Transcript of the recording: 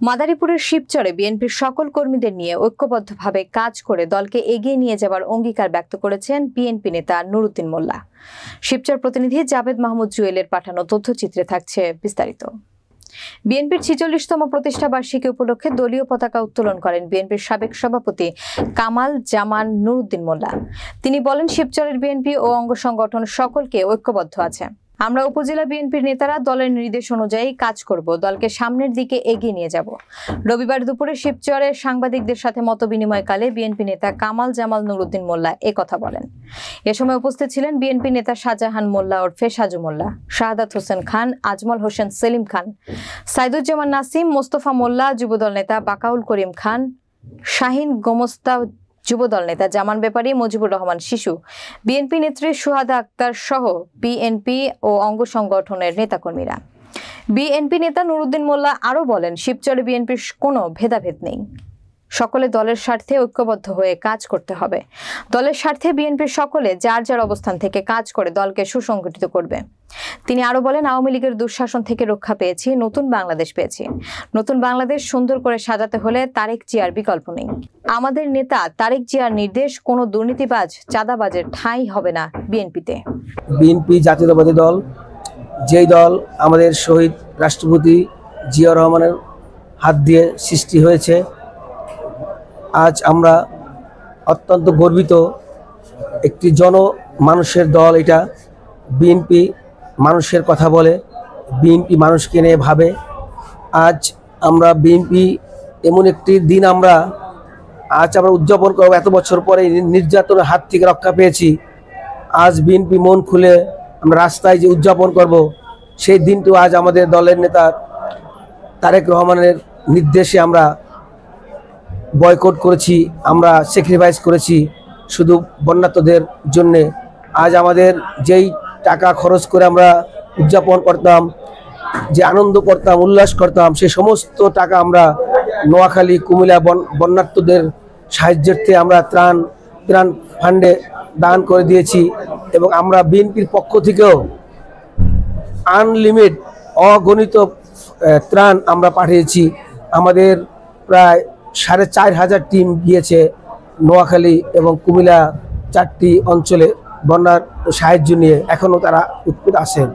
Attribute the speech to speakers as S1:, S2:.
S1: মাদারীপুরের শিবচরে বিএনপির সকল কর্মীদের নিয়ে ঐক্যবদ্ধভাবে কাজ করে দলকে এগিয়ে নিয়ে যাবার অঙ্গীকার ব্যক্ত করেছেন বিএনপি নেতা নুরুদ্দিন মোল্লা। শিবচর প্রতিনিধি জাভেদ মাহমুদ জুয়েলের পাঠানো তথ্যচিত্রে থাকছে বিস্তারিত। বিএনপির ৪৬তম প্রতিষ্ঠা বার্ষিকী উপলক্ষে দলীয় পতাকা উত্তোলন করেন বিএনপির সাবেক সভাপতি কামাল জামান নুরুদ্দিন মোল্লা। তিনি বলেন, শিবচরের বিএনপি ও অঙ্গ সংগঠন সকলকে ঐক্যবদ্ধ আছে। আমরা উপজেলা বিএনপির নেতারা দলের নির্দেশ অনুযায়ী কাজ করব, দলকে সামনের দিকে এগিয়ে নিয়ে যাব। রবিবার দুপুরে শিবচরে সাংবাদিকদের সাথে মতবিনিময়কালে বিএনপি নেতা কামাল জামাল নুরুদ্দিন মোল্লা একথা বলেন। এ সময় উপস্থিত ছিলেন বিএনপি নেতা শাহজাহান মোল্লা ওরফে সাজু মোল্লা, শাহাদাত হোসেন খান, আজমল হোসেন সেলিম খান, সাইদুজ্জামান নাসিম, মোস্তফা মোল্লা, যুবদল নেতা বাকাউল করিম খান, শাহিন গোমস্তা, যুবদল নেতা জামান ব্যাপারী, মুজিবুর রহমান শিশু, বিএনপি নেত্রী সুহাদা আক্তার সহ বিএনপি ও অঙ্গ সংগঠনের নেতাকর্মীরা। বিএনপি নেতা নুরুদ্দিন মোল্লা আরও বলেন, শিবচরে বিএনপির কোনো ভেদাভেদ নেই, সকলে দলের স্বার্থে ঐক্যবদ্ধ হয়ে কাজ করতে হবে। দলের স্বার্থে বিএনপির সকলে যার যার অবস্থান থেকে কাজ করে দলকে সুসংগঠিত করবে। তিনি আরো বলেন, আওয়ামী লীগের দুঃশাসন থেকে রক্ষা পেয়েছি, নতুন বাংলাদেশ পেয়েছি। নতুন বাংলাদেশ সুন্দর করে সাজাতে হলে তারেক জিয়ার বিকল্প নেই। আমাদের নেতা তারেক জিয়ার নির্দেশ, কোনো দুর্নীতিবাজ চাঁদাবাজের ঠাঁই হবে না বিএনপিতে।
S2: বিএনপি জাতীয়তাবাদী দল, যেই দল আমাদের শহীদ রাষ্ট্রপতি জিয়াউর রহমানের হাত দিয়ে সৃষ্টি হয়েছে। আজ আমরা অত্যন্ত গর্বিত, একটি মানুষের দল এটা। বিএনপি মানুষের কথা বলে, বিএনপি মানুষকে নিয়ে ভাবে। আজ আমরা বিএনপি এমন একটি দিন আমরা উদযাপন করব, এত বছর পরে নির্যাতনের হাত থেকে রক্ষা পেয়েছি। আজ বিএনপি মন খুলে আমরা রাস্তায় যে উদযাপন করব, সেই দিনটি আজ আমাদের দলের নেতা তারেক রহমানের নির্দেশে আমরা বয়কট করেছি, আমরা স্যাক্রিফাইস করেছি শুধু বন্যার্তদের জন্যে। আজ আমাদের যেই টাকা খরচ করে আমরা উদযাপন করতাম, যে আনন্দ করতাম, উল্লাস করতাম, সেই সমস্ত টাকা আমরা নোয়াখালী কুমিল্লা বন্যার্তদের সাহায্যার্থে আমরা ত্রাণ ফান্ডে দান করে দিয়েছি। এবং আমরা বিএনপির পক্ষ থেকেও আনলিমিটেড অগণিত ত্রাণ আমরা পাঠিয়েছি। আমাদের প্রায় ৪,৫০০ টিম গিয়েছে নোয়াখালী এবং কুমিল্লা ৪টি অঞ্চলে বন্যার সাহায্য নিয়ে। এখনও তারা উৎপীড়িত আছেন।